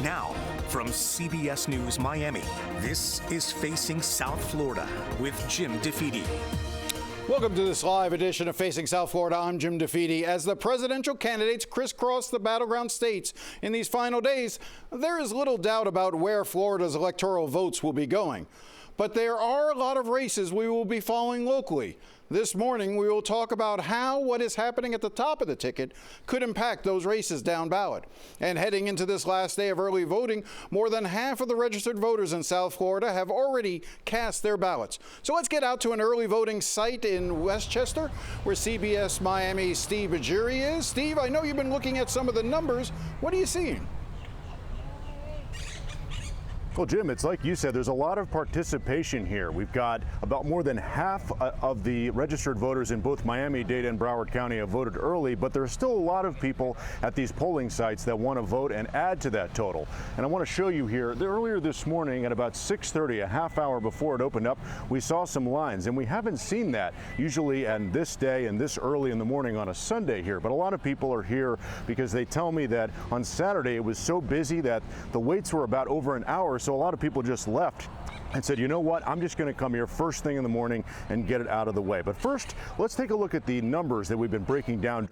Now, from CBS News Miami, this is Facing South Florida with Jim DeFede. Welcome to this live edition of Facing South Florida. I'm Jim DeFede. As the presidential candidates crisscross the battleground states in these final days, there is little doubt about where Florida's electoral votes will be going. But there are a lot of races we will be following locally. This morning, we will talk about how what is happening at the top of the ticket could impact those races down ballot. And heading into this last day of early voting, more than half of the registered voters in South Florida have already cast their ballots. So let's get out to an early voting site in Westchester, where CBS Miami's Steve Bajiri is. Steve, I know you've been looking at some of the numbers. What are you seeing? Well, Jim, it's like you said, there's a lot of participation here. We've got about more than half of the registered voters in both Miami-Dade and Broward County have voted early, but there are still a lot of people at these polling sites that want to vote and add to that total. And I want to show you here, earlier this morning at about 6:30, a half hour before it opened up, we saw some lines, and we haven't seen that usually on this day and this early in the morning on a Sunday here. But a lot of people are here because they tell me that on Saturday it was so busy that the waits were about over an hour. So a lot of people just left and said, you know what, I'm just going to come here first thing in the morning and get it out of the way. But first, let's take a look at the numbers that we've been breaking down.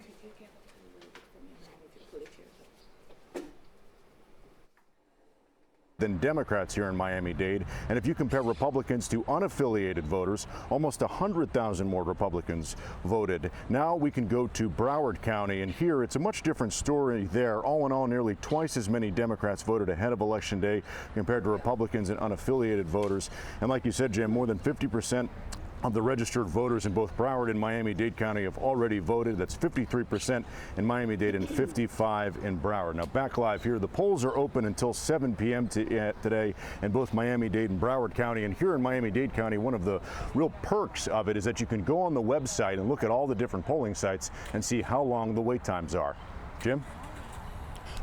Than Democrats here in Miami-Dade. And if you compare Republicans to unaffiliated voters, almost 100,000 more Republicans voted. Now we can go to Broward County, and here it's a much different story there. All in all, nearly twice as many Democrats voted ahead of Election Day compared to Republicans and unaffiliated voters. And like you said, Jim, more than 50% of the registered voters in both Broward and Miami-Dade County have already voted. That's 53% in Miami-Dade and 55% in Broward. Now back live here, the polls are open until 7 p.m. today in both Miami-Dade and Broward County. And here in Miami-Dade County, one of the real perks of it is that you can go on the website and look at all the different polling sites and see how long the wait times are. Jim?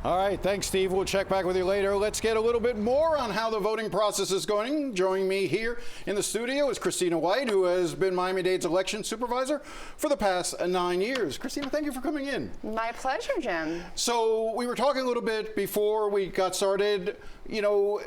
All right, thanks, Steve. We'll check back with you later. Let's get a little bit more on how the voting process is going. Joining me here in the studio is Christina White, who has been Miami-Dade's election supervisor for the past 9 years. Christina, thank you for coming in. My pleasure, Jim. So we were talking a little bit before we got started. You know,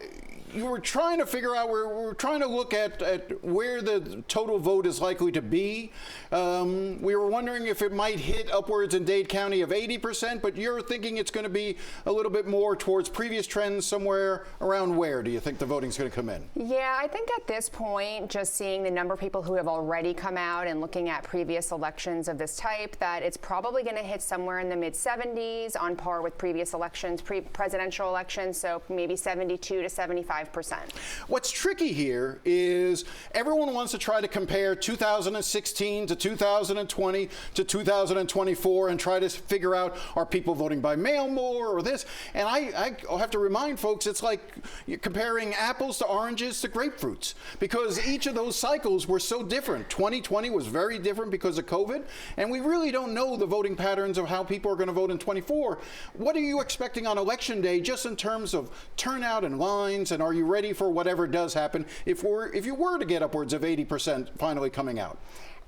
you were trying to figure out, we're trying to look at where the total vote is likely to be. We were wondering if it might hit upwards in Dade County of 80%, but you're thinking it's going to be a little bit more towards previous trends, somewhere around where do you think the voting's going to come in? Yeah, I think at this point, just seeing the number of people who have already come out and looking at previous elections of this type, that it's probably going to hit somewhere in the mid-70s, on par with previous elections, presidential elections, so maybe 72 to 75%. What's tricky here is everyone wants to try to compare 2016 to 2020 to 2024 and try to figure out, are people voting by mail more or this? And I'll have to remind folks, it's like you're comparing apples to oranges to grapefruits, because each of those cycles were so different. 2020 was very different because of COVID, and we really don't know the voting patterns of how people are going to vote in 24. What are you expecting on Election Day, just in terms of turnout and lines, and are you ready for whatever does happen if you were to get upwards of 80% finally coming out?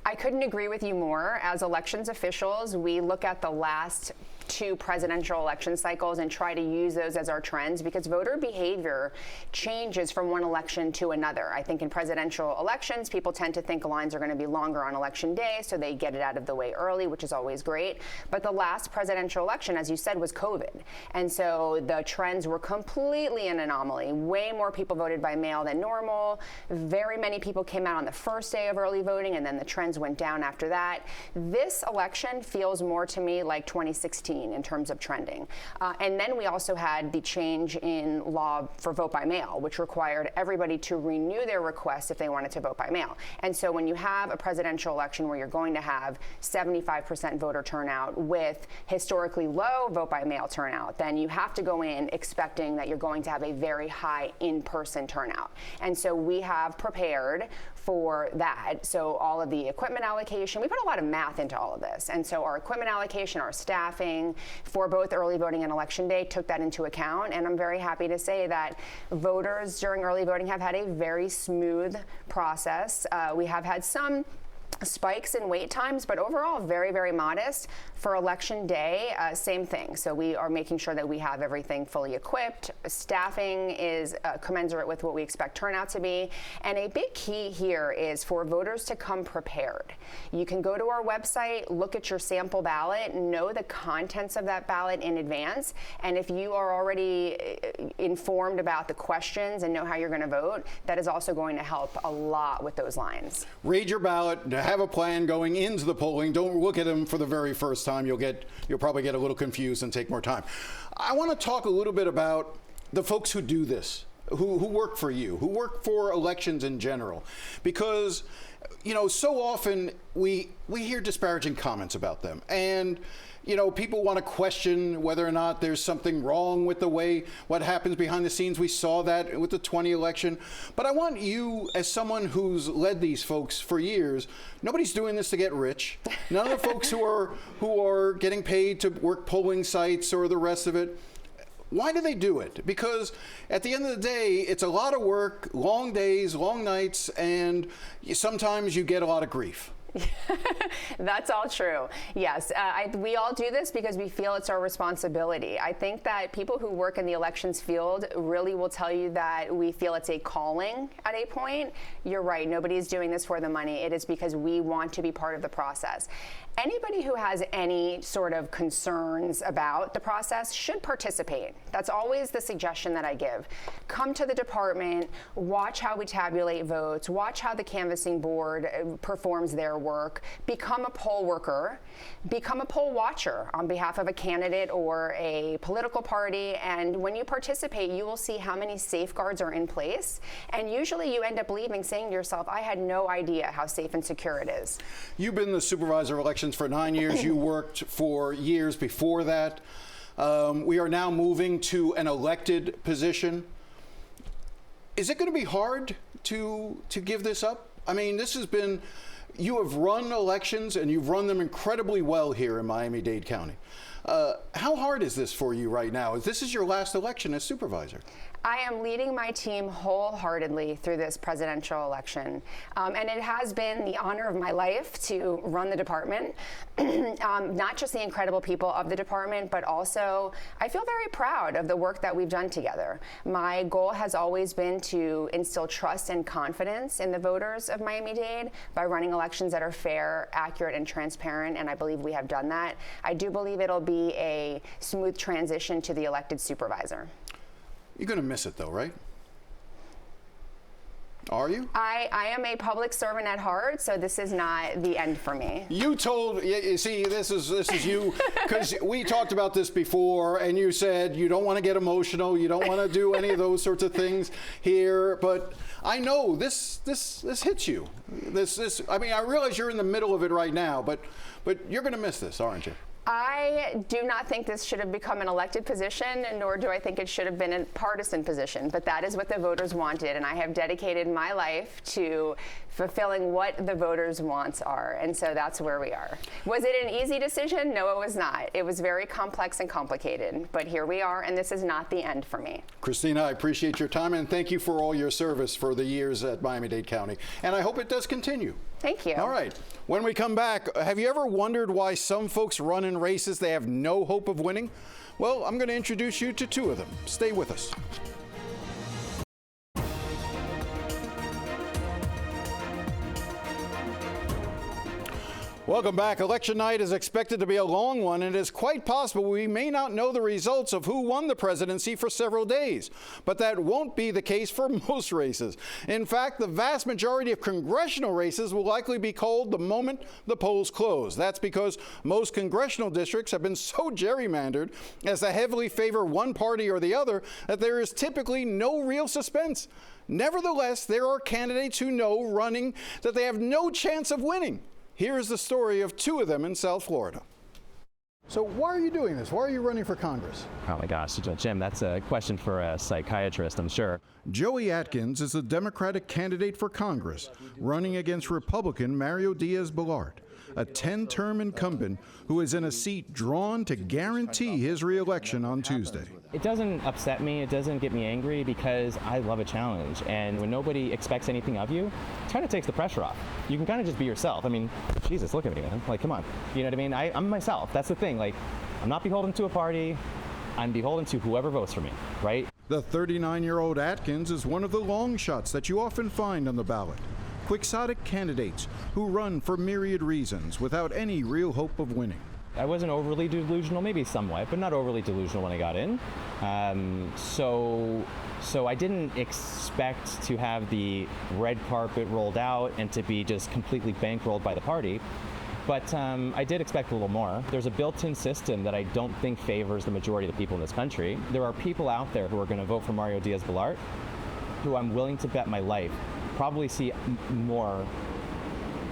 I couldn't agree with you more. As elections officials, we look at the last 2 presidential election cycles and try to use those as our trends, because voter behavior changes from one election to another. I think in presidential elections, people tend to think lines are going to be longer on Election Day, so they get it out of the way early, which is always great. But the last presidential election, as you said, was COVID. And so the trends were completely an anomaly. Way more people voted by mail than normal. Very many people came out on the first day of early voting, and then the trends went down after that. This election feels more to me like 2016 in terms of trending. And then we also had the change in law for vote by mail, which required everybody to renew their request if they wanted to vote by mail. And so when you have a presidential election where you're going to have 75% voter turnout with historically low vote by mail turnout, then you have to go in expecting that you're going to have a very high in-person turnout. And so we have prepared for that. So all of the equipment allocation, we put a lot of math into all of this. And so our equipment allocation, our staffing for both early voting and Election Day took that into account. And I'm very happy to say that voters during early voting have had a very smooth process. We have had some spikes in wait times, but overall very, very modest. For election day, same thing. So we are making sure that we have everything fully equipped. Staffing is commensurate with what we expect turnout to be. And a big key here is for voters to come prepared. You can go to our website, look at your sample ballot, know the contents of that ballot in advance. And if you are already informed about the questions and know how you're going to vote, that is also going to help a lot with those lines. Read your ballot, have a plan going into the polling. Don't look at them for the very first time. You'll probably get a little confused and take more time. I want to talk a little bit about the folks who do this, who work for you, who work for elections in general, because so often we hear disparaging comments about them, and people want to question whether or not there's something wrong with what happens behind the scenes. We saw that with the 2020 election. But I want you, as someone who's led these folks for years, nobody's doing this to get rich. None of the folks who are getting paid to work polling sites or the rest of it. Why do they do it? Because at the end of the day, it's a lot of work, long days, long nights, and sometimes you get a lot of grief. That's all true. Yes, we all do this because we feel it's our responsibility. I think that people who work in the elections field really will tell you that we feel it's a calling at a point. You're right. Nobody's doing this for the money. It is because we want to be part of the process. Anybody who has any sort of concerns about the process should participate. That's always the suggestion that I give. Come to the department, watch how we tabulate votes, watch how the canvassing board performs their work, become a poll worker, become a poll watcher on behalf of a candidate or a political party, and when you participate, you will see how many safeguards are in place, and usually you end up leaving saying to yourself, I had no idea how safe and secure it is. You've been the supervisor of elections for 9 years. You worked for years before that. We are now moving to an elected position. Is it going to be hard to give this up? I mean, you have run elections and you've run them incredibly well here in Miami-Dade County. How hard is this for you right now? This is your last election as supervisor. I am leading my team wholeheartedly through this presidential election. And it has been the honor of my life to run the department. Not just the incredible people of the department, but also I feel very proud of the work that we've done together. My goal has always been to instill trust and confidence in the voters of Miami-Dade by running elections that are fair, accurate, and transparent, and I believe we have done that. I do believe it'll be a smooth transition to the elected supervisor. You're going to miss it, though, right? Are you? I am a public servant at heart, so this is not the end for me. You see, this is you, because we talked about this before, and you said you don't want to get emotional, you don't want to do any of those sorts of things here, but I know this hits you. I mean, I realize you're in the middle of it right now, but you're going to miss this, aren't you? I do not think this should have become an elected position, nor do I think it should have been a partisan position, but that is what the voters wanted, and I have dedicated my life to fulfilling what the voters' wants are, and so that's where we are. Was it an easy decision? No, it was not. It was very complex and complicated, but here we are, and this is not the end for me. Christina, I appreciate your time, and thank you for all your service for the years at Miami-Dade County, and I hope it does continue. Thank you. All right. When we come back, have you ever wondered why some folks run in races they have no hope of winning? Well, I'm going to introduce you to two of them. Stay with us. Welcome back. Election night is expected to be a long one, and it is quite possible we may not know the results of who won the presidency for several days. But that won't be the case for most races. In fact, the vast majority of congressional races will likely be called the moment the polls close. That's because most congressional districts have been so gerrymandered as to heavily favor one party or the other that there is typically no real suspense. Nevertheless, there are candidates who know running that they have no chance of winning. Here is the story of two of them in South Florida. So why are you doing this? Why are you running for Congress? Oh my gosh, Jim, that's a question for a psychiatrist, I'm sure. Joey Atkins is a Democratic candidate for Congress, running against Republican Mario Diaz-Balart, a 10-term incumbent who is in a seat drawn to guarantee his re-election on Tuesday. It doesn't upset me, it doesn't get me angry, because I love a challenge. And when nobody expects anything of you, it kind of takes the pressure off. You can kind of just be yourself. I mean, Jesus, look at me, man. Like, come on. You know what I mean? I'm myself. That's the thing. Like, I'm not beholden to a party. I'm beholden to whoever votes for me, right? The 39-year-old Atkins is one of the long shots that you often find on the ballot. Quixotic candidates who run for myriad reasons without any real hope of winning. I wasn't overly delusional, maybe somewhat, but not overly delusional when I got in. So I didn't expect to have the red carpet rolled out and to be just completely bankrolled by the party. But I did expect a little more. There's a built-in system that I don't think favors the majority of the people in this country. There are people out there who are going to vote for Mario Diaz-Balart, who I'm willing to bet my life probably see more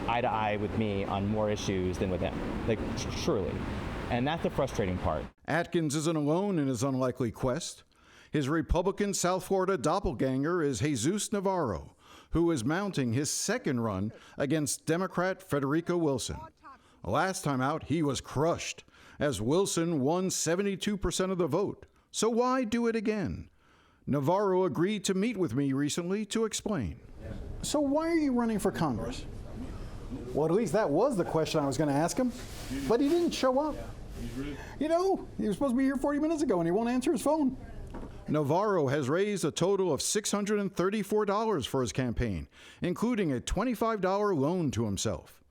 eye to eye with me on more issues than with him, like truly. And that's the frustrating part. Atkins isn't alone in his unlikely quest. His Republican South Florida doppelganger is Jesus Navarro, who is mounting his second run against Democrat Federico Wilson. Last time out, he was crushed, as Wilson won 72% of the vote. So why do it again? Navarro agreed to meet with me recently to explain. So why are you running for Congress? Well, at least that was the question I was going to ask him, but he didn't show up. You know, he was supposed to be here 40 minutes ago and he won't answer his phone. Navarro has raised a total of $634 for his campaign, including a $25 loan to himself.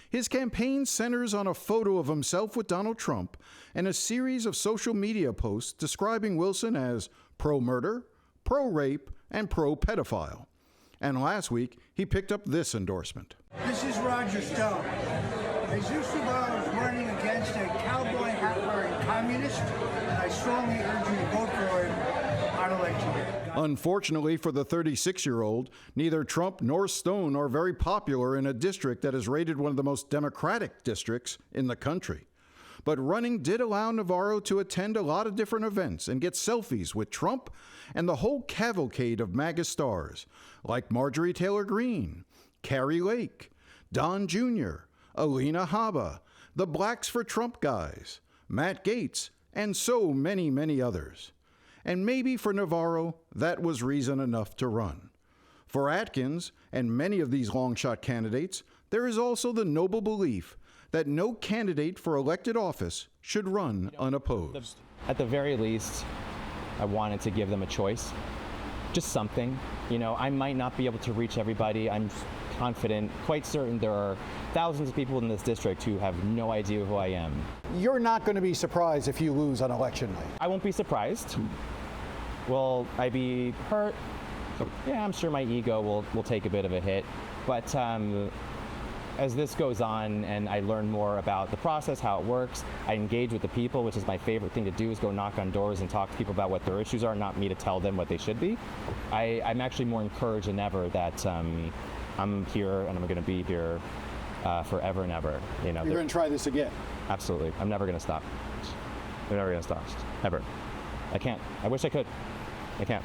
His campaign centers on a photo of himself with Donald Trump and a series of social media posts describing Wilson as pro-murder, pro-rape, and pro-pedophile. And last week, he picked up this endorsement. This is Roger Stone. Jesus Navarro is running against a cowboy hat-wearing communist, and I strongly urge you to vote for him on election day. Unfortunately for the 36-year-old, neither Trump nor Stone are very popular in a district that is rated one of the most Democratic districts in the country. But running did allow Navarro to attend a lot of different events and get selfies with Trump and the whole cavalcade of MAGA stars, like Marjorie Taylor Greene, Carrie Lake, Don Jr., Alina Habba, the Blacks for Trump guys, Matt Gaetz, and so many, many others. And maybe for Navarro, that was reason enough to run. For Atkins and many of these long shot candidates, there is also the noble belief that no candidate for elected office should run unopposed. At the very least, I wanted to give them a choice, just something. You know, I might not be able to reach everybody. I'm confident, quite certain there are thousands of people in this district who have no idea who I am. You're not going to be surprised if you lose on election night. I won't be surprised. Will I be hurt? Yeah, I'm sure my ego will take a bit of a hit. But as this goes on and I learn more about the process, how it works, I engage with the people, which is my favorite thing to do, is go knock on doors and talk to people about what their issues are, not me to tell them what they should be. I'm actually more encouraged than ever that I'm here and I'm going to be here forever and ever. You know, you're going to try this again? Absolutely. I'm never going to stop. I'm never going to stop, ever. I can't. I wish I could. I can't.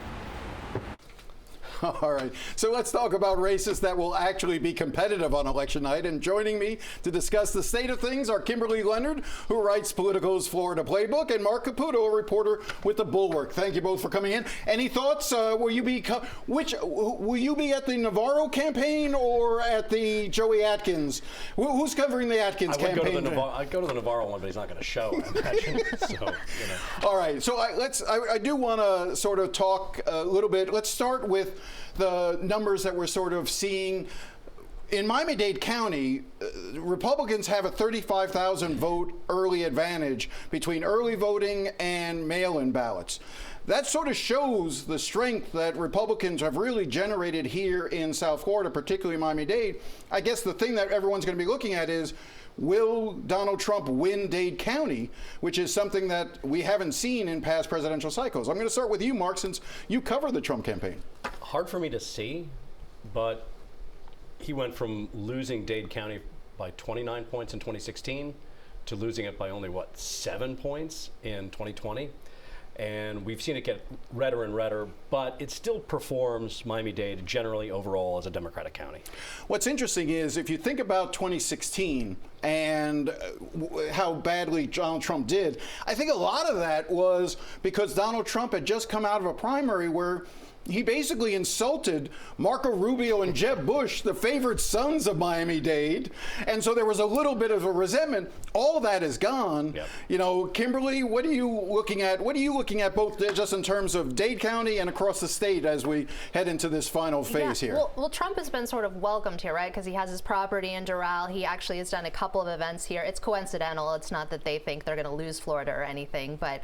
All right, so let's talk about races that will actually be competitive on election night. And joining me to discuss the state of things are Kimberly Leonard, who writes Politico's Florida Playbook, and Mark Caputo, a reporter with The Bulwark. Thank you both for coming in. Any thoughts? Will you be at the Navarro campaign or at the Joey Atkins? Who's covering the Atkins campaign? I'd go to the Navarro one, but he's not going to show, I imagine. So, you know. All right, so I do want to sort of talk a little bit. Let's start with the numbers that we're sort of seeing. In Miami-Dade County, Republicans have a 35,000 vote early advantage between early voting and mail-in ballots. That sort of shows the strength that Republicans have really generated here in South Florida, particularly Miami-Dade. I guess the thing that everyone's going to be looking at is, will Donald Trump win Dade County, which is something that we haven't seen in past presidential cycles. I'm going to start with you, Mark, since you cover the Trump campaign. Hard for me to see, but he went from losing Dade County by 29 points in 2016 to losing it by only, 7 points in 2020. and we've seen it get redder and redder, but it still performs Miami-Dade generally overall as a Democratic county. What's interesting is if you think about 2016 and how badly Donald Trump did, I think a lot of that was because Donald Trump had just come out of a primary where he basically insulted Marco Rubio and Jeb Bush, the favored sons of Miami-Dade, and so there was a little bit of a resentment. All that is gone. Yep. You know, Kimberly, what are you looking at? What are you looking at both just in terms of Dade County and across the state as we head into this final phase here? Well, Trump has been sort of welcomed here, right? Because he has his property in Doral. He actually has done a couple of events here. It's coincidental. It's not that they think they're going to lose Florida or anything, but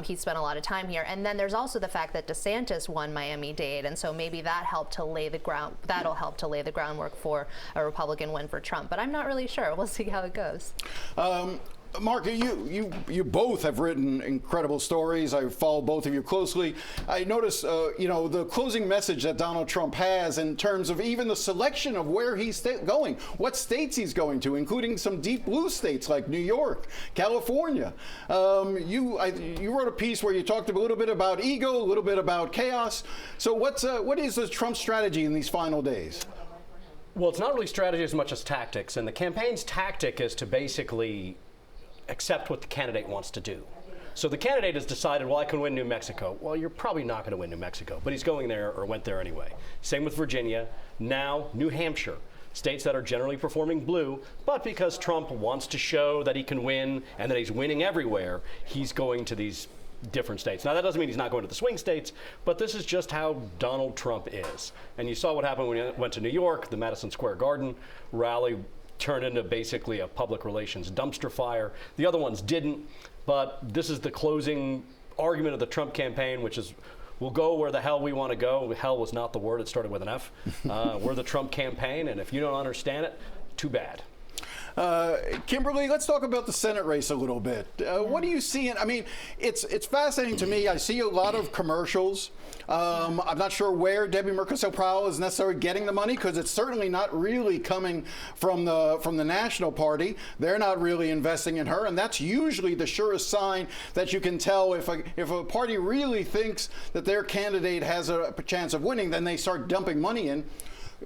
he spent a lot of time here. And then there's also the fact that DeSantis won Miami-Dade, and so maybe that helped to lay the ground. That'll help to lay the groundwork for a Republican win for Trump. But I'm not really sure. We'll see how it goes. Mark, you both have written incredible stories. I follow both of you closely. I notice, you know, the closing message that Donald Trump has in terms of even the selection of where he's going, what states he's going to, including some deep blue states like New York, California. You wrote a piece where you talked a little bit about ego, a little bit about chaos. So what is the Trump strategy in these final days? Well, it's not really strategy as much as tactics, and the campaign's tactic is to basically accept what the candidate wants to do. So the candidate has decided, well, I can win New Mexico. Well, you're probably not going to win New Mexico, but he's going there or went there anyway. Same with Virginia, now New Hampshire, states that are generally performing blue, but because Trump wants to show that he can win and that he's winning everywhere, he's going to these different states. Now, that doesn't mean he's not going to the swing states, but this is just how Donald Trump is. And you saw what happened when he went to New York, the Madison Square Garden rally turned into basically a public relations dumpster fire. The other ones didn't, but this is the closing argument of the Trump campaign, which is, we'll go where the hell we want to go. Hell was not the word, it started with an F. We're the Trump campaign, and if you don't understand it, too bad. Kimberly, let's talk about the Senate race a little bit. What are you seeing? I mean, it's fascinating to me. I see a lot of commercials. I'm not sure where Debbie Mercosur-Powell is necessarily getting the money, because it's certainly not really coming from the National Party. They're not really investing in her, and that's usually the surest sign that you can tell if a party really thinks that their candidate has a chance of winning, then they start dumping money in.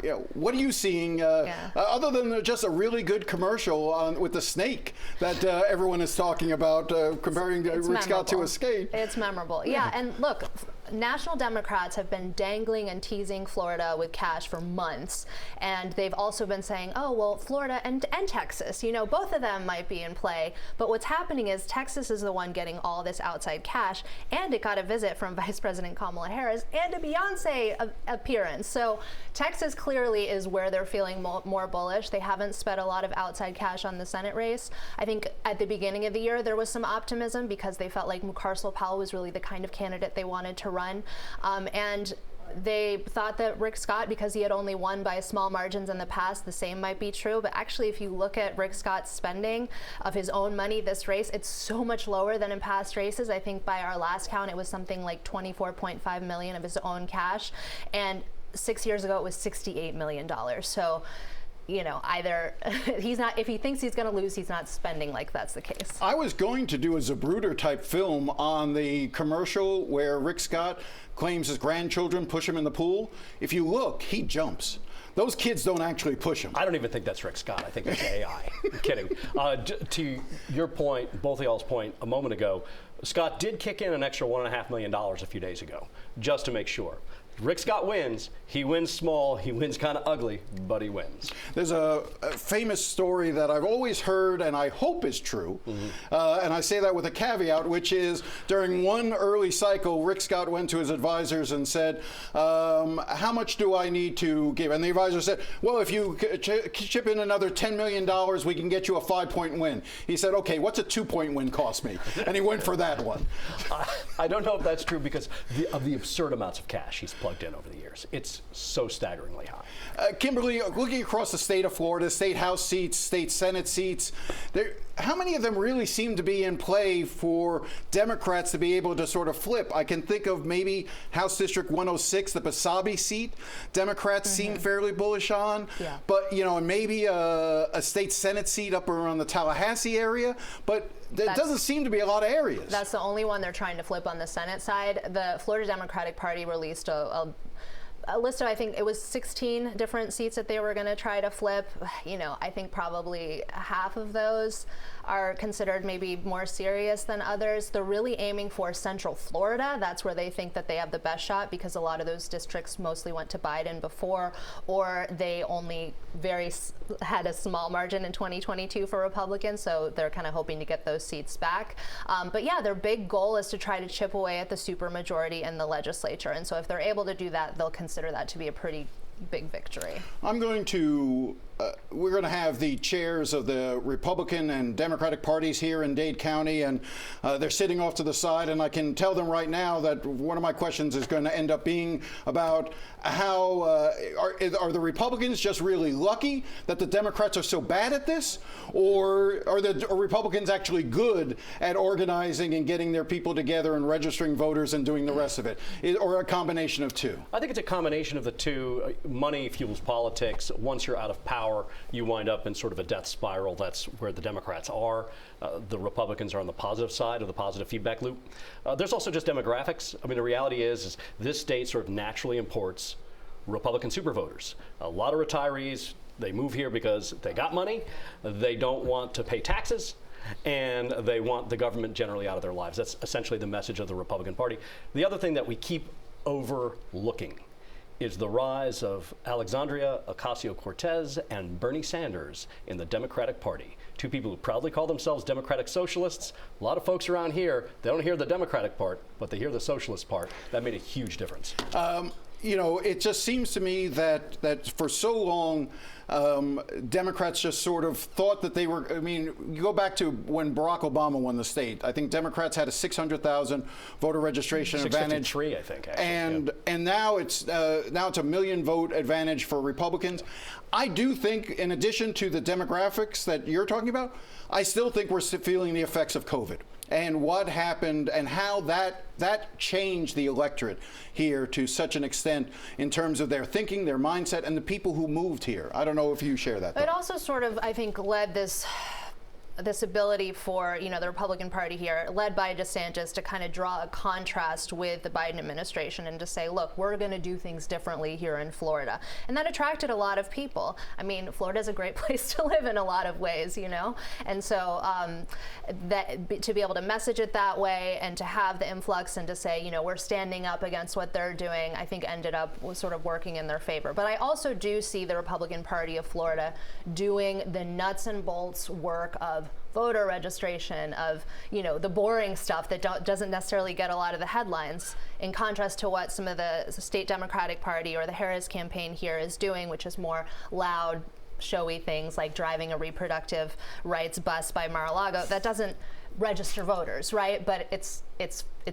You know, what are you seeing other than just a really good commercial with the snake that everyone is talking about, comparing Rick Scott to a skate? It's memorable. Yeah, and look, national Democrats have been dangling and teasing Florida with cash for months, and they've also been saying, oh, well, Florida and Texas, you know, both of them might be in play. But what's happening is Texas is the one getting all this outside cash, and it got a visit from Vice President Kamala Harris and a Beyonce appearance. So Texas clearly is where they're feeling more bullish. They haven't spent a lot of outside cash on the Senate race. I think at the beginning of the year there was some optimism because they felt like Mercosur-Powell was really the kind of candidate they wanted to run. And they thought that Rick Scott, because he had only won by small margins in the past, the same might be true. But actually, if you look at Rick Scott's spending of his own money this race, it's so much lower than in past races. I think by our last count, it was something like $24.5 million of his own cash. And 6 years ago, it was $68 million. So, you know, either he's not, if he thinks he's going to lose, he's not spending like that's the case. I was going to do a Zapruder type film on the commercial where Rick Scott claims his grandchildren push him in the pool. If you look, he jumps. Those kids don't actually push him. I don't even think that's Rick Scott. I think that's AI. I'm kidding. To your point, both of y'all's point a moment ago, Scott did kick in an extra $1.5 million a few days ago, just to make sure. Rick Scott wins. He wins small. He wins kind of ugly, but he wins. There's a famous story that I've always heard and I hope is true. And I say that with a caveat, which is during one early cycle, Rick Scott went to his advisors and said, how much do I need to give? And the advisor said, well, if you chip in another $10 million, we can get you a 5-point win. He said, okay, what's a 2-point win cost me? And he went for that one. I don't know if that's true because of the absurd amounts of cash he's plugged in over the years. It's so staggeringly high. Kimberly, looking across the state of Florida, state House seats, state Senate seats, how many of them really seem to be in play for Democrats to be able to sort of flip? I can think of maybe House District 106, the Pasabi seat. Democrats seem fairly bullish on, but you know, maybe a state Senate seat up around the Tallahassee area. But There doesn't seem to be a lot of areas. That's the only one they're trying to flip on the Senate side. The Florida Democratic Party released a list of, I think it was 16 different seats that they were going to try to flip. You know, I think probably half of those are considered maybe more serious than others. They're really aiming for Central Florida. That's where they think that they have the best shot, because a lot of those districts mostly went to Biden before, or they only had a small margin in 2022 for Republicans, so they're kind of hoping to get those seats back. But yeah, their big goal is to try to chip away at the supermajority in the legislature, and so if they're able to do that, they'll consider that to be a pretty big victory. We're going to have the chairs of the Republican and Democratic parties here in Dade County, and they're sitting off to the side, and I can tell them right now that one of my questions is going to end up being about how are the Republicans just really lucky that the Democrats are so bad at this, or are the Republicans actually good at organizing and getting their people together and registering voters and doing the rest of it, or a combination of two? I think it's a combination of the two. Money fuels politics. Once you're out of power, you wind up in sort of a death spiral. That's where the Democrats are. The Republicans are on the positive side of the positive feedback loop. There's also just demographics. I mean, the reality is this state sort of naturally imports Republican super voters. A lot of retirees, they move here because they got money, they don't want to pay taxes, and they want the government generally out of their lives. That's essentially the message of the Republican Party. The other thing that we keep overlooking is the rise of Alexandria Ocasio-Cortez and Bernie Sanders in the Democratic Party. Two people who proudly call themselves Democratic Socialists. A lot of folks around here, they don't hear the Democratic part, but they hear the socialist part. That made a huge difference. You know, it just seems to me that for so long, Democrats just sort of thought that they were, I mean, you go back to when Barack Obama won the state. I think Democrats had a 600,000 voter registration advantage. 653, I think, actually. And now it's a million vote advantage for Republicans. I do think, in addition to the demographics that you're talking about, I still think we're feeling the effects of COVID and what happened and how that changed the electorate here to such an extent in terms of their thinking, their mindset, and the people who moved here. I don't know if you share that. It also sort of, I think, led this ability for, you know, the Republican Party here, led by DeSantis, to kind of draw a contrast with the Biden administration and to say, look, we're going to do things differently here in Florida. And that attracted a lot of people. I mean, Florida is a great place to live in a lot of ways, you know? And so to be able to message it that way and to have the influx and to say, you know, we're standing up against what they're doing, I think ended up sort of working in their favor. But I also do see the Republican Party of Florida doing the nuts and bolts work of voter registration, of, you know, the boring stuff that doesn't necessarily get a lot of the headlines, in contrast to what some of the state Democratic Party or the Harris campaign here is doing, which is more loud, showy things like driving a reproductive rights bus by Mar-a-Lago. That doesn't register voters, right? But it's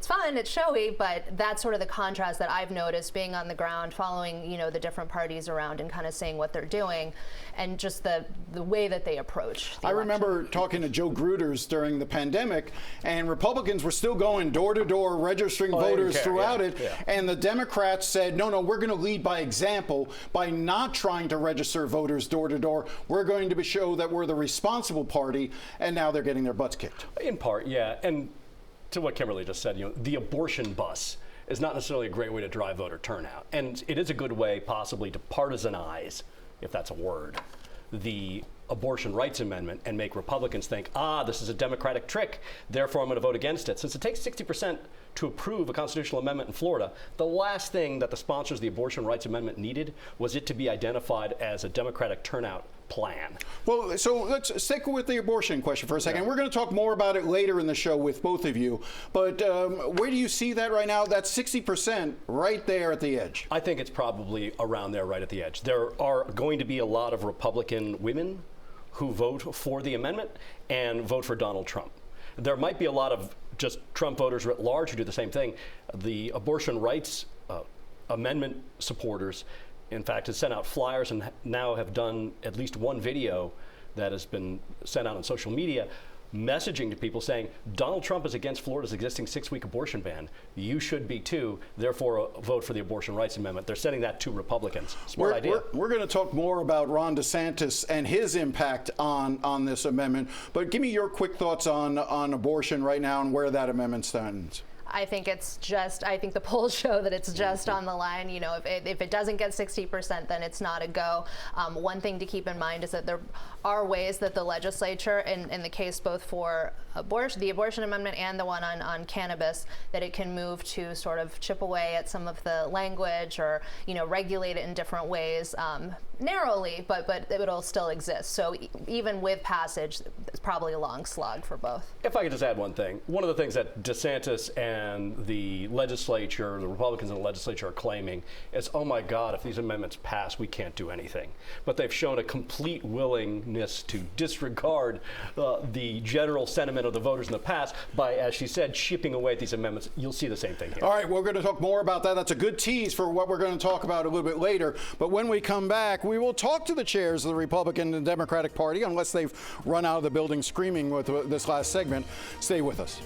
fun, it's showy, but that's sort of the contrast that I've noticed being on the ground, following, you know, the different parties around and kind of seeing what they're doing, and just the way that they approach the election. Remember talking to Joe Gruters during the pandemic, and Republicans were still going door to door registering voters throughout it. Yeah. And the Democrats said, no, we're going to lead by example by not trying to register voters door to door. We're going to show that we're the responsible party, and now they're getting their butts kicked. In part, yeah. And to what Kimberly just said, you know, the abortion bus is not necessarily a great way to drive voter turnout. And it is a good way possibly to partisanize, if that's a word, the abortion rights amendment and make Republicans think, this is a Democratic trick, therefore I'm going to vote against it. Since it takes 60% to approve a constitutional amendment in Florida, the last thing that the sponsors of the abortion rights amendment needed was it to be identified as a Democratic turnout plan. Well, so let's stick with the abortion question for a second. Yeah. We're going to talk more about it later in the show with both of you. But where do you see that right now? That's 60% right there at the edge. I think it's probably around there right at the edge. There are going to be a lot of Republican women who vote for the amendment and vote for Donald Trump. There might be a lot of just Trump voters writ large who do the same thing. The abortion rights amendment supporters, in fact, have sent out flyers and now have done at least one video that has been sent out on social media messaging to people saying Donald Trump is against Florida's existing 6-week abortion ban. You should be too. Therefore, vote for the Abortion Rights Amendment. They're sending that to Republicans. Smart idea. We're going to talk more about Ron DeSantis and his impact on this amendment. But give me your quick thoughts on abortion right now and where that amendment stands. I think the polls show that it's just on the line. You know, if it doesn't get 60%, then it's not a go. One thing to keep in mind is that there are ways that the legislature, in the case both for the abortion amendment and the one on cannabis, that it can move to sort of chip away at some of the language or, you know, regulate it in different ways, narrowly, but it'll still exist. So even with passage, it's probably a long slog for both. If I could just add one thing. One of the things that DeSantis and the legislature, the Republicans in the legislature are claiming is, oh my God, if these amendments pass, we can't do anything. But they've shown a complete willingness to disregard the general sentiment of the voters in the past by, as she said, chipping away at these amendments. You'll see the same thing here. All right, we're going to talk more about that. That's a good tease for what we're going to talk about a little bit later. But when we come back, we will talk to the chairs of the Republican and Democratic Party, unless they've run out of the building screaming with this last segment. Stay with us.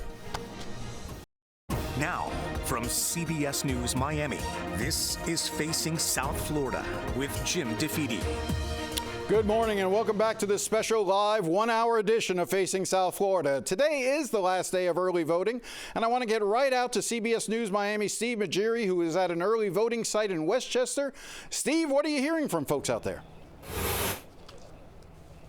Now, from CBS News Miami, this is Facing South Florida with Jim DeFede. Good morning and welcome back to this special live 1-hour edition of Facing South Florida. Today is the last day of early voting, and I want to get right out to CBS News Miami Steve Majiri, who is at an early voting site in Westchester. Steve, what are you hearing from folks out there?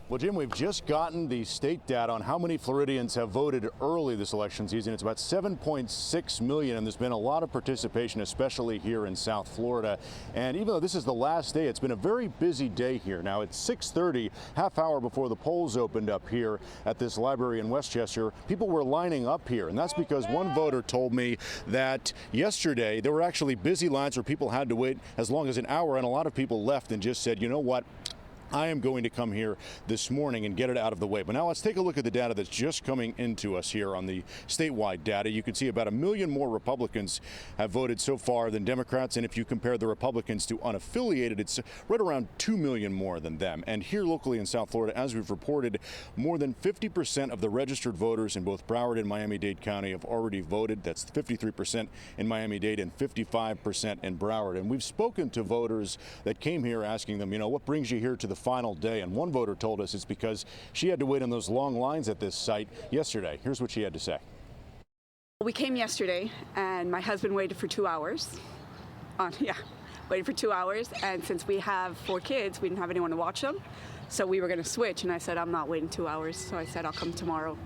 Well, Jim, we've just gotten the state data on how many Floridians have voted early this election season. It's about 7.6 million, and there's been a lot of participation, especially here in South Florida. And even though this is the last day, it's been a very busy day here. Now, it's 6:30, half hour before the polls opened up here at this library in Westchester. People were lining up here, and that's because one voter told me that yesterday there were actually busy lines where people had to wait as long as an hour, and a lot of people left and just said, you know what? I am going to come here this morning and get it out of the way. But now let's take a look at the data that's just coming into us here on the statewide data. You can see about 1 million more Republicans have voted so far than Democrats. And if you compare the Republicans to unaffiliated, it's right around 2 million more than them. And here locally in South Florida, as we've reported, more than 50% of the registered voters in both Broward and Miami-Dade County have already voted. That's 53% in Miami-Dade and 55% in Broward. And we've spoken to voters that came here asking them, you know, what brings you here to the final day? And one voter told us it's because she had to wait on those long lines at this site yesterday. Here's what she had to say. We came yesterday and my husband waited for 2 hours. Waited for 2 hours, and since we have 4 kids, we didn't have anyone to watch them, so we were going to switch, and I said I'm not waiting 2 hours, so I said I'll come tomorrow.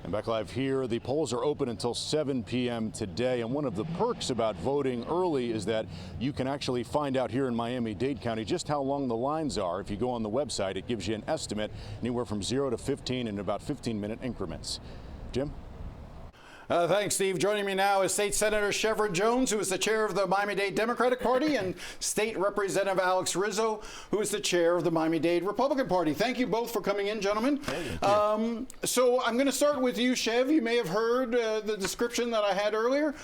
And back live here, the polls are open until 7 p.m. today. And one of the perks about voting early is that you can actually find out here in Miami-Dade County just how long the lines are. If you go on the website, it gives you an estimate anywhere from 0 to 15 in about 15-minute increments. Jim? Thanks, Steve. Joining me now is State Senator Chevron Jones, who is the chair of the Miami-Dade Democratic Party, and State Representative Alex Rizzo, who is the chair of the Miami-Dade Republican Party. Thank you both for coming in, gentlemen. So I'm going to start with you, Chev. You may have heard the description that I had earlier.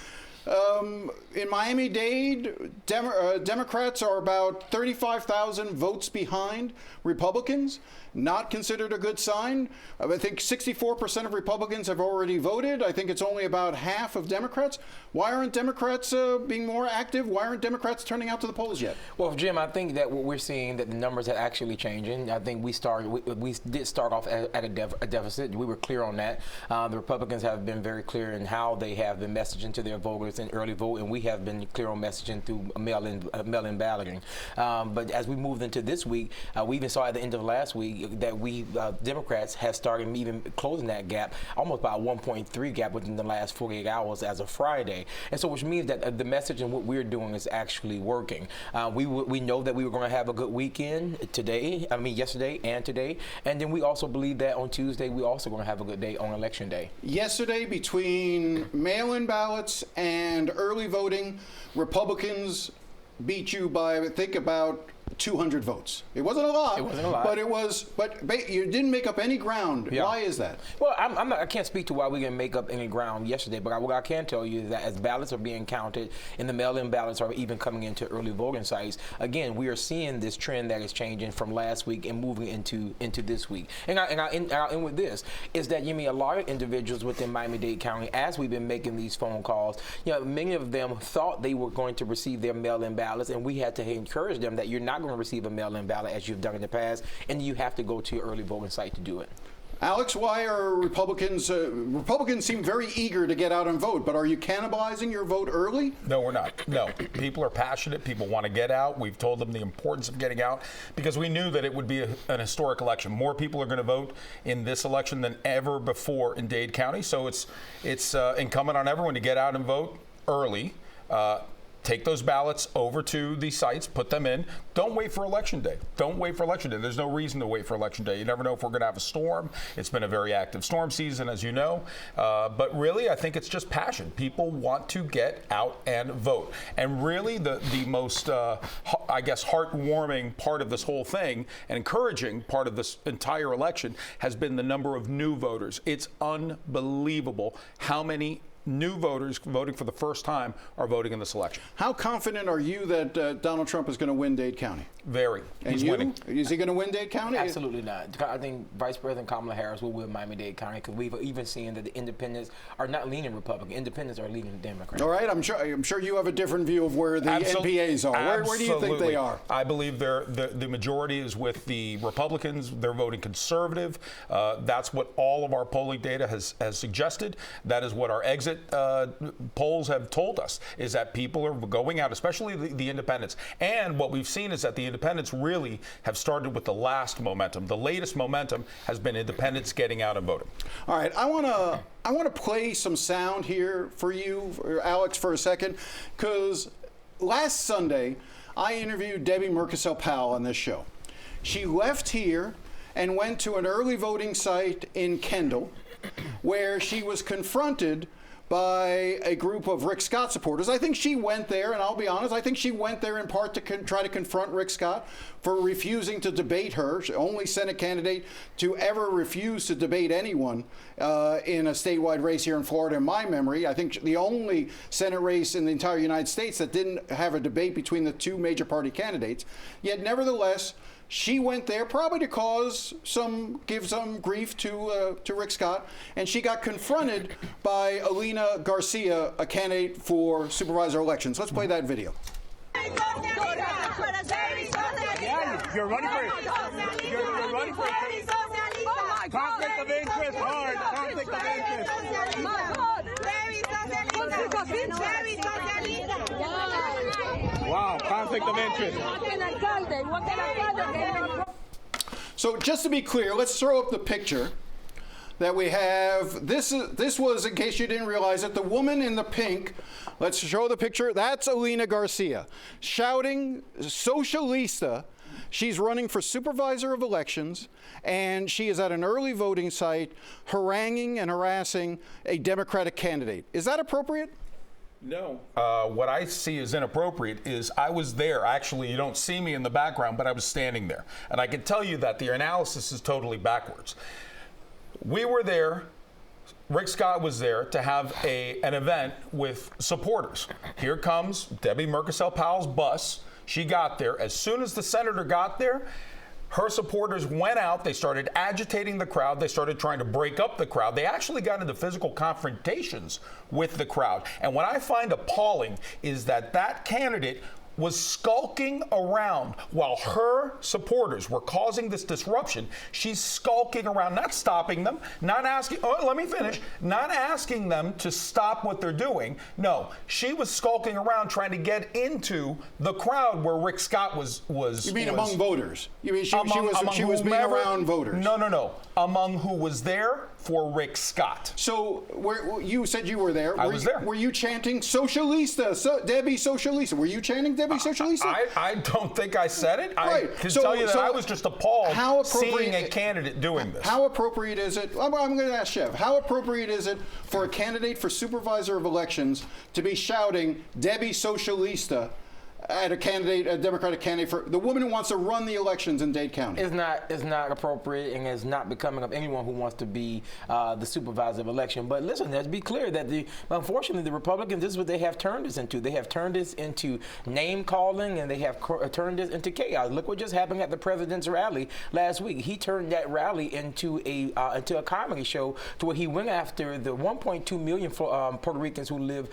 In Miami-Dade, Democrats are about 35,000 votes behind Republicans. Not considered a good sign. I think 64% of Republicans have already voted. I think it's only about half of Democrats. Why aren't Democrats being more active? Why aren't Democrats turning out to the polls yet? Well, Jim, I think that what we're seeing that the numbers are actually changing. I think we did start off at a deficit. We were clear on that. The Republicans have been very clear in how they have been messaging to their voters in early vote, and we have been clear on messaging through mail-in balloting. But as we moved into this week, we even saw at the end of last week that we Democrats have started even closing that gap, almost by a 1.3 gap within the last 48 hours as of Friday. And so which means that the message and what we're doing is actually working. We know that we were going to have a good weekend yesterday and today. And then we also believe that on Tuesday, we're also going to have a good day on Election Day. Yesterday, between mail-in ballots and early voting, Republicans beat you by, I think, about 200 votes. It wasn't a lot. It wasn't a lot. But it was. But you didn't make up any ground. Yeah. Why is that? Well, I can't speak to why we didn't make up any ground yesterday, but what I can tell you is that as ballots are being counted and the mail-in ballots are even coming into early voting sites, again, we are seeing this trend that is changing from last week and moving into this week. And I'll end with this, is that, a lot of individuals within Miami-Dade County, as we've been making these phone calls, many of them thought they were going to receive their mail-in ballots, and we had to encourage them that you're not going to receive a mail-in ballot as you've done in the past, and you have to go to your early voting site to do it. Alex, why are Republicans? Republicans seem very eager to get out and vote, but are you cannibalizing your vote early? No, we're not. No, people are passionate. People want to get out. We've told them the importance of getting out because we knew that it would be an historic election. More people are going to vote in this election than ever before in Dade County. So it's incumbent on everyone to get out and vote early. Take those ballots over to the sites, put them in. Don't wait for Election Day. Don't wait for Election Day. There's no reason to wait for Election Day. You never know if we're going to have a storm. It's been a very active storm season, as you know. But really, I think it's just passion. People want to get out and vote. And really, the most, heartwarming part of this whole thing and encouraging part of this entire election has been the number of new voters. It's unbelievable how many new voters voting for the first time are voting in this election. How confident are you that Donald Trump is going to win Dade County? Very. He's winning. Is he going to win Dade County? Absolutely not. I think Vice President Kamala Harris will win Miami-Dade County because we've even seen that the independents are not leaning Republican. Independents are leaning Democrat. All right. I'm sure you have a different view of where the NPAs are. Where do you think they are? I believe the majority is with the Republicans. They're voting conservative. That's what all of our polling data has suggested. That is what our exit polls have told us, is that people are going out, especially the independents. And what we've seen is that the independents really have started with the last momentum. The latest momentum has been independents getting out and voting. All right, I want to play some sound here for you, Alex, for a second, because last Sunday I interviewed Debbie Murkisel-Powell on this show. She left here and went to an early voting site in Kendall, where she was confronted by a group of Rick Scott supporters. I think she went there, and I'll be honest, I think she went there in part to try to confront Rick Scott for refusing to debate her. Only Senate candidate to ever refuse to debate anyone in a statewide race here in Florida, in my memory. I think the only Senate race in the entire United States that didn't have a debate between the two major party candidates. Yet, nevertheless, she went there probably to give some grief to Rick Scott, and she got confronted by Alina Garcia, a candidate for Supervisor of Elections. Let's play that video. You're running for it. You're running for it. Conflict of interest, hard. Conflict of interest. Wow, conflict of interest. So just to be clear, let's throw up the picture that we have. This was, in case you didn't realize it, the woman in the pink. Let's show the picture. That's Alina Garcia shouting Socialista. She's running for Supervisor of Elections, and she is at an early voting site haranguing and harassing a Democratic candidate. Is that appropriate? No. What I see as inappropriate is I was there. Actually, you don't see me in the background, but I was standing there. And I can tell you that the analysis is totally backwards. We were there. Rick Scott was there to have an event with supporters. Here comes Debbie Murkisel-Powell's bus. She got there. As soon as the senator got there, her supporters went out. They started agitating the crowd. They started trying to break up the crowd. They actually got into physical confrontations with the crowd. And what I find appalling is that candidate was skulking around while her supporters were causing this disruption. She's skulking around, not stopping them, not asking, not asking them to stop what they're doing. No, she was skulking around trying to get into the crowd where Rick Scott was. You mean among voters? You mean she was being around voters? No. Among who was there for Rick Scott. So you said you were there. I was there. Were you chanting Socialista, Debbie Socialista? Were you chanting Debbie Socialista? I don't think I said it. Right. I can tell you that I was just appalled seeing a candidate doing this. How appropriate is it? I'm going to ask Chev. How appropriate is it for a candidate for Supervisor of Elections to be shouting Debbie Socialista at a Democratic candidate, for the woman who wants to run the elections in Dade County? It's not appropriate, and it's not becoming of anyone who wants to be the supervisor of election. But listen, let's be clear that unfortunately the Republicans, this is what they have turned this into. They have turned this into name calling, and they have turned this into chaos. Look what just happened at the president's rally last week. He turned that rally into a comedy show, to where he went after the 1.2 million Puerto Ricans who live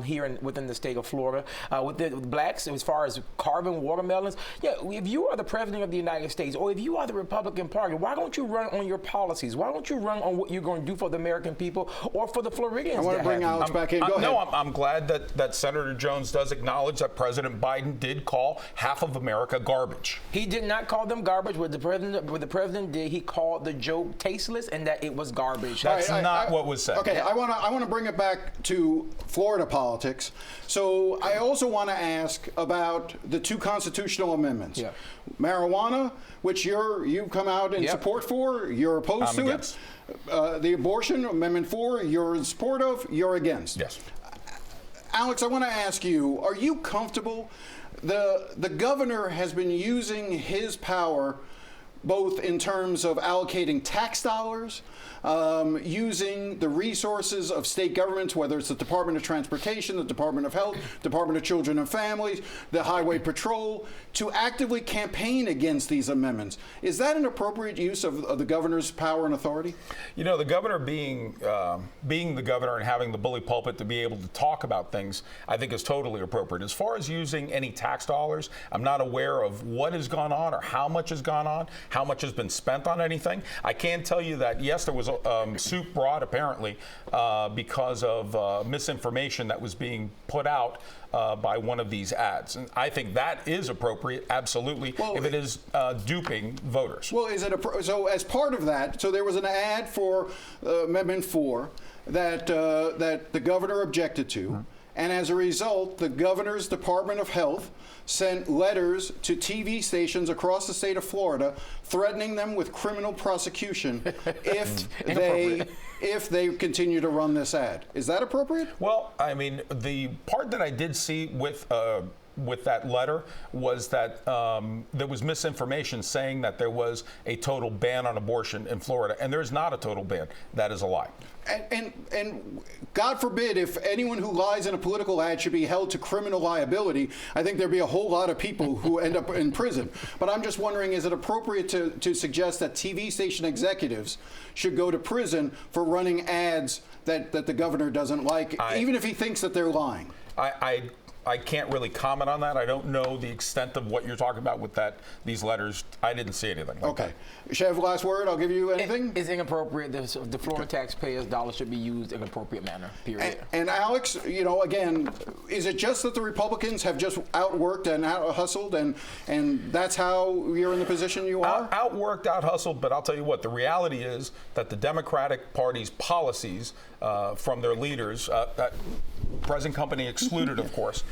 here within the state of Florida, with the blacks, as far as carving watermelons. Yeah, if you are the president of the United States, or if you are the Republican Party, why don't you run on your policies? Why don't you run on what you're going to do for the American people or for the Floridians? I want to bring Alex back in. Go ahead. No, I'm glad that Senator Jones does acknowledge that President Biden did call half of America garbage. He did not call them garbage. What the president did, he called the joke tasteless, and that it was garbage. That's not what was said. Okay, I want to bring it back to Florida politics. So I also want to ask about the two constitutional amendments. Yeah. Marijuana, which you've come out in support for, you're opposed to it. The abortion, Amendment 4, you're in support of, you're against. Yes. Alex, I want to ask you, are you comfortable? The governor has been using his power both in terms of allocating tax dollars, using the resources of state governments, whether it's the Department of Transportation, the Department of Health, Department of Children and Families, the Highway Patrol, to actively campaign against these amendments. Is that an appropriate use of the governor's power and authority? You know, the governor being the governor and having the bully pulpit to be able to talk about things, I think is totally appropriate. As far as using any tax dollars, I'm not aware of what has gone on or how much has gone on, how much has been spent on anything. I can tell you that, yes, there was soup brought, apparently, because of misinformation that was being put out by one of these ads. And I think that is appropriate, absolutely, if it is duping voters. Well, is it so as part of that, so there was an ad for Amendment 4 that the governor objected to, and as a result, the governor's Department of Health sent letters to TV stations across the state of Florida threatening them with criminal prosecution if they continue to run this ad. Is that appropriate? Well, I mean, the part that I did see with that letter was that there was misinformation saying that there was a total ban on abortion in Florida, and there is not a total ban. That is a lie. And God forbid if anyone who lies in a political ad should be held to criminal liability. I think there'd be a whole lot of people who end up in prison. But I'm just wondering, is it appropriate to suggest that TV station executives should go to prison for running ads that the governor doesn't like, even if he thinks that they're lying? I can't really comment on that. I don't know the extent of what you're talking about with these letters. I didn't see anything. Okay. Chev, last word. I'll give you anything. It's inappropriate. The Florida taxpayers' dollars should be used in an appropriate manner, period. And Alex, you know, again, is it just that the Republicans have just outworked and out-hustled, and that's how you're in the position you are? Outworked, out-hustled, but I'll tell you what, the reality is that the Democratic Party's policies from their leaders, present company excluded, of course,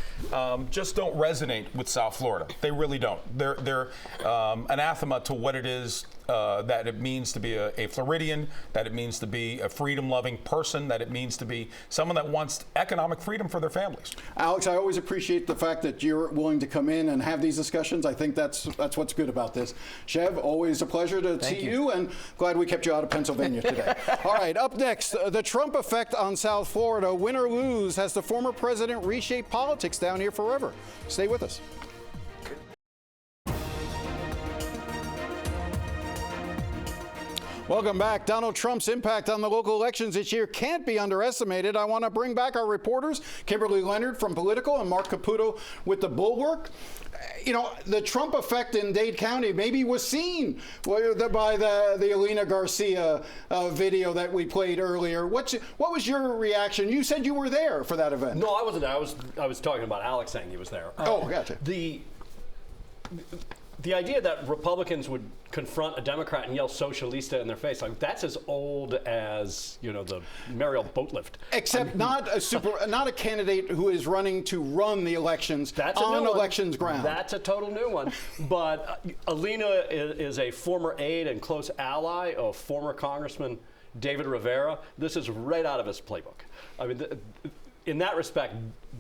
just don't resonate with South Florida. They really don't. They're anathema to what it is that it means to be a Floridian, that it means to be a freedom-loving person, that it means to be someone that wants economic freedom for their families. Alex, I always appreciate the fact that you're willing to come in and have these discussions. I think that's what's good about this. Chev, always a pleasure to see you, and glad we kept you out of Pennsylvania today. All right, up next, the Trump effect on South Florida. Win or lose, has the former president reshaped politics down here forever? Stay with us. Welcome back. Donald Trump's impact on the local elections this year can't be underestimated. I want to bring back our reporters, Kimberly Leonard from Politico and Mark Caputo with The Bulwark. You know, the Trump effect in Dade County maybe was seen by the Alina Garcia video that we played earlier. What was your reaction? You said you were there for that event. No, I wasn't there. I was talking about Alex saying he was there. Oh, gotcha. The idea that Republicans would confront a Democrat and yell "socialista" in their face, like that's as old as, you know, the Mariel boat lift. Except not a candidate who is running to run the elections on elections ground. That's a total new one. But Alina is a former aide and close ally of former Congressman David Rivera. This is right out of his playbook. I mean, in that respect,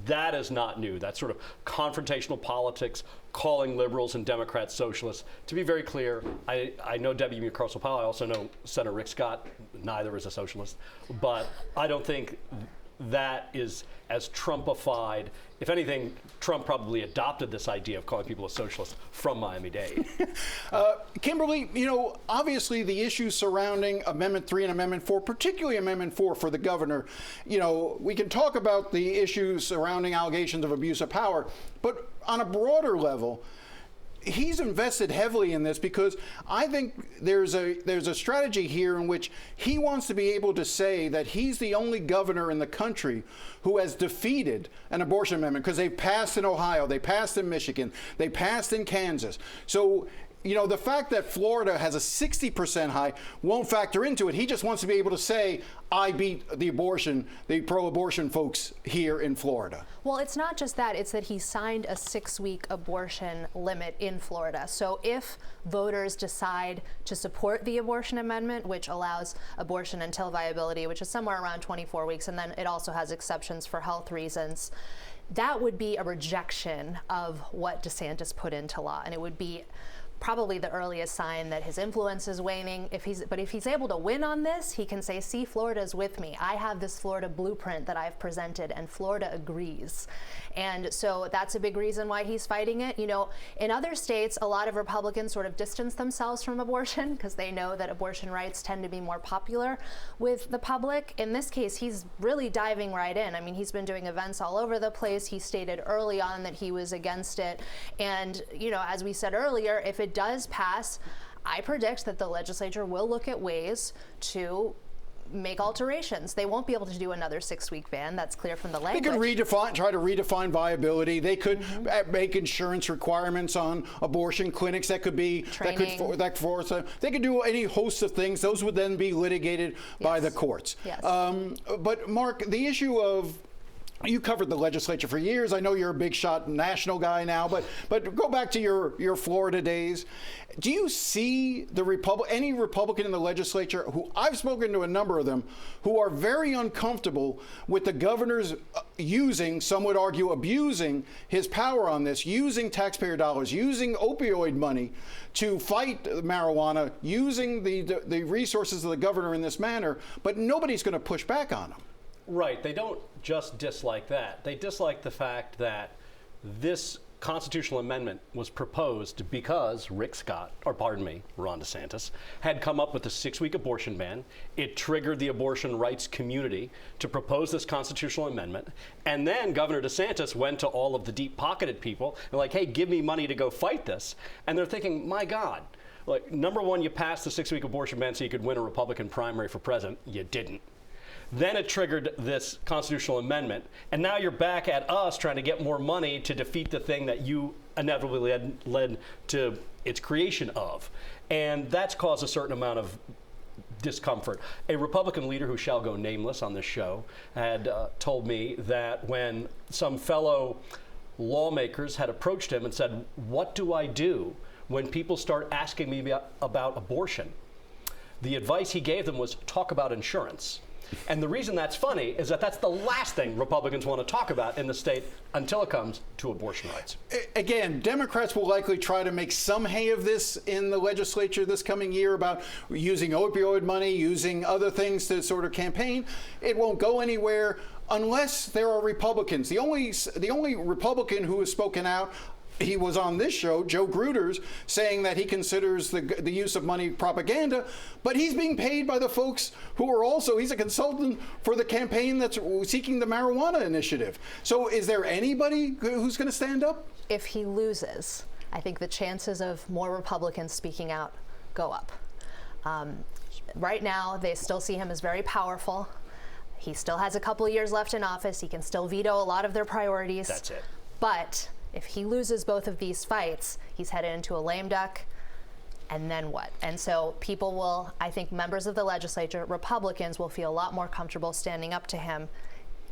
that is not new. That sort of confrontational politics, calling liberals and Democrats socialists. To be very clear, I know Debbie Mucarsel-Powell. I also know Senator Rick Scott. Neither is a socialist. But I don't think that is as Trumpified. If anything, Trump probably adopted this idea of calling people a socialist from Miami-Dade. Kimberly, you know, obviously the issues surrounding Amendment 3 and Amendment 4, particularly Amendment 4 for the governor, you know, we can talk about the issues surrounding allegations of abuse of power, but on a broader level, he's invested heavily in this because I think there's a strategy here in which he wants to be able to say that he's the only governor in the country who has defeated an abortion amendment, because they've passed in Ohio, they passed in Michigan, they passed in Kansas. So, you know, the fact that Florida has a 60% high won't factor into it. He just wants to be able to say, I beat the pro-abortion folks here in Florida. Well, it's not just that, it's that he signed a 6-week abortion limit in Florida. So if voters decide to support the abortion amendment, which allows abortion until viability, which is somewhere around 24 weeks, and then it also has exceptions for health reasons, that would be a rejection of what DeSantis put into law. And it would be probably the earliest sign that his influence is waning. But if he's able to win on this, he can say, see, Florida's with me. I have this Florida blueprint that I've presented, and Florida agrees. And so that's a big reason why he's fighting it. You know, in other states, a lot of Republicans sort of distance themselves from abortion because they know that abortion rights tend to be more popular with the public. In this case, he's really diving right in. I mean, he's been doing events all over the place. He stated early on that he was against it. And, you know, as we said earlier, if it does pass, I predict that the legislature will look at ways to make alterations. They won't be able to do another 6-week ban. That's clear from the language. They could try to redefine viability. They could make insurance requirements on abortion clinics. That could be that force. They could do any host of things. Those would then be litigated by the courts. Yes. But Mark, the issue of, you covered the legislature for years. I know you're a big shot national guy now, but go back to your Florida days. Do you see any Republican in the legislature, who I've spoken to a number of them, who are very uncomfortable with the governor's using, some would argue abusing, his power on this, using taxpayer dollars, using opioid money to fight marijuana, using the resources of the governor in this manner, but nobody's going to push back on him? Right. They don't just dislike that. They dislike the fact that this constitutional amendment was proposed because Ron DeSantis, had come up with a 6-week abortion ban. It triggered the abortion rights community to propose this constitutional amendment. And then Governor DeSantis went to all of the deep-pocketed people and like, hey, give me money to go fight this. And they're thinking, my God, like, number one, you passed the 6-week abortion ban so you could win a Republican primary for president. You didn't. Then it triggered this constitutional amendment, and now you're back at us trying to get more money to defeat the thing that you inevitably led to its creation of. And that's caused a certain amount of discomfort. A Republican leader who shall go nameless on this show had told me that when some fellow lawmakers had approached him and said, what do I do when people start asking me about abortion? The advice he gave them was talk about insurance. And the reason that's funny is that that's the last thing Republicans want to talk about in the state until it comes to abortion rights. Again, Democrats will likely try to make some hay of this in the legislature this coming year about using opioid money, using other things to sort of campaign. It won't go anywhere unless there are Republicans. The only Republican who has spoken out, he was on this show, Joe Gruters, saying that he considers the use of money propaganda, but he's being paid by the folks who are also, he's a consultant for the campaign that's seeking the marijuana initiative. So is there anybody who's going to stand up? If he loses, I think the chances of more Republicans speaking out go up. Right now, they still see him as very powerful. He still has a couple of years left in office. He can still veto a lot of their priorities. That's it. But if he loses both of these fights, he's headed into a lame duck, and then what? And so people will, I think members of the legislature, Republicans, will feel a lot more comfortable standing up to him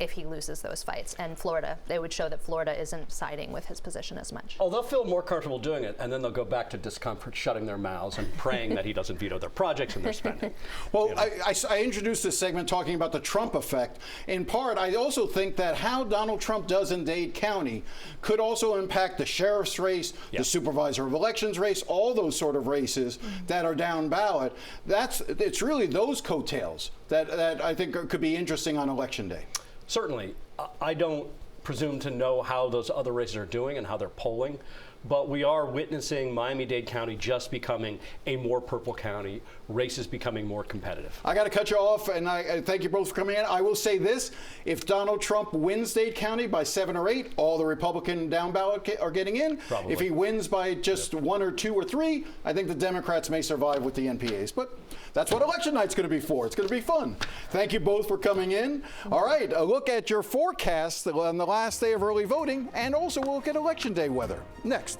if he loses those fights. And Florida, they would show that Florida isn't siding with his position as much. Oh, they'll feel more comfortable doing it, and then they'll go back to discomfort, shutting their mouths and praying that he doesn't veto their projects and their spending. Well, you know? I introduced this segment talking about the Trump effect. In part, I also think that how Donald Trump does in Dade County could also impact the sheriff's race, the supervisor of elections race, all those sort of races that are down ballot. It's really those coattails that I think could be interesting on Election Day. Certainly. I don't presume to know how those other races are doing and how they're polling, but we are witnessing Miami-Dade County just becoming a more purple county, races becoming more competitive. I got to cut you off, and I thank you both for coming in. I will say this: if Donald Trump wins Dade County by 7 or 8, all the Republican down ballot are getting in. Probably. If he wins by just 1 or 2 or 3, I think the Democrats may survive with the NPAs. But that's what election night's going to be for. It's going to be fun. Thank you both for coming in. All right, a look at your forecast on the last day of early voting, and also we'll look at Election Day weather next.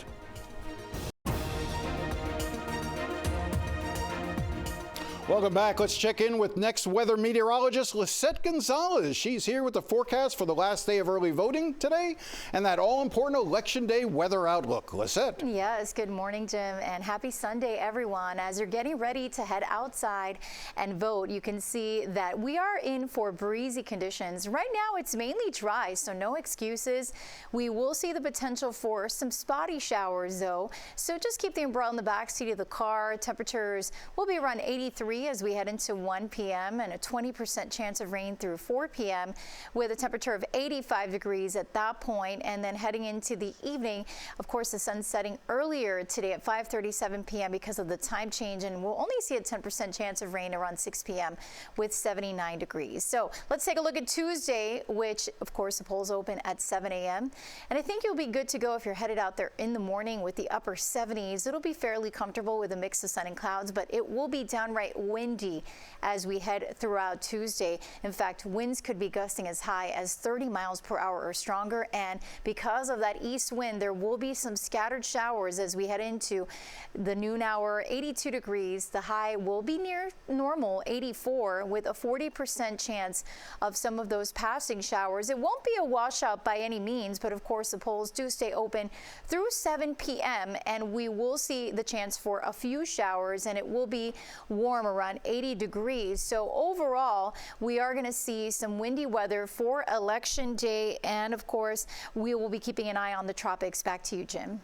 Welcome back. Let's check in with next weather meteorologist Lisette Gonzalez. She's here with the forecast for the last day of early voting today and that all-important Election Day weather outlook. Lisette. Yes, good morning, Jim, and happy Sunday, everyone. As you're getting ready to head outside and vote, you can see that we are in for breezy conditions. Right now, it's mainly dry, so no excuses. We will see the potential for some spotty showers, though, so just keep the umbrella in the back seat of the car. Temperatures will be around 83 as we head into 1 p.m. and a 20% chance of rain through 4 p.m. with a temperature of 85 degrees at that point. And then heading into the evening, of course, the sun setting earlier today at 5:37 p.m. because of the time change, and we'll only see a 10% chance of rain around 6 p.m. with 79 degrees. So let's take a look at Tuesday, which of course the polls open at 7 a.m. and I think you'll be good to go if you're headed out there in the morning with the upper 70s. It'll be fairly comfortable with a mix of sun and clouds, but it will be downright windy as we head throughout Tuesday. In fact, winds could be gusting as high as 30 miles per hour or stronger, and because of that east wind, there will be some scattered showers as we head into the noon hour. 82 degrees, the high will be near normal, 84, with a 40% chance of some of those passing showers. It won't be a washout by any means, but of course the polls do stay open through 7 p.m. and we will see the chance for a few showers, and it will be warm around 80 degrees. So overall, we are going to see some windy weather for Election Day, and of course, we will be keeping an eye on the tropics. Back to you, Jim.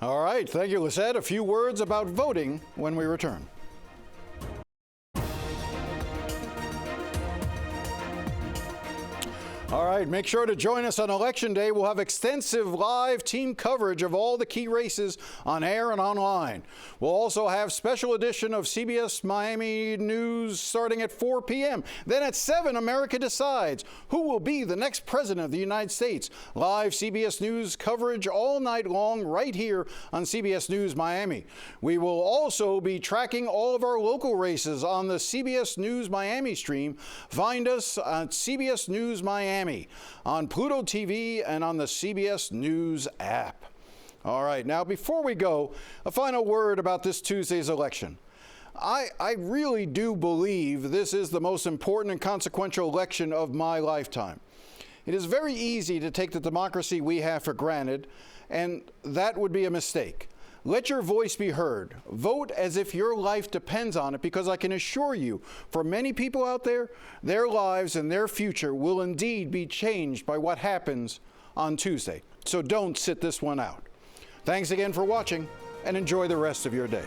All right, thank you, Lisette. A few words about voting when we return. All right, make sure to join us on Election Day. We'll have extensive live team coverage of all the key races on air and online. We'll also have special edition of CBS Miami News starting at 4 p.m. Then at 7, America Decides. Who will be the next president of the United States? Live CBS News coverage all night long right here on CBS News Miami. We will also be tracking all of our local races on the CBS News Miami stream. Find us at CBS News Miami on Pluto TV and on the CBS News app. All right, now before we go, a final word about this Tuesday's election. I really do believe this is the most important and consequential election of my lifetime. It is very easy to take the democracy we have for granted, and that would be a mistake. Let your voice be heard. Vote as if your life depends on it, because I can assure you, for many people out there, their lives and their future will indeed be changed by what happens on Tuesday. So don't sit this one out. Thanks again for watching, and enjoy the rest of your day.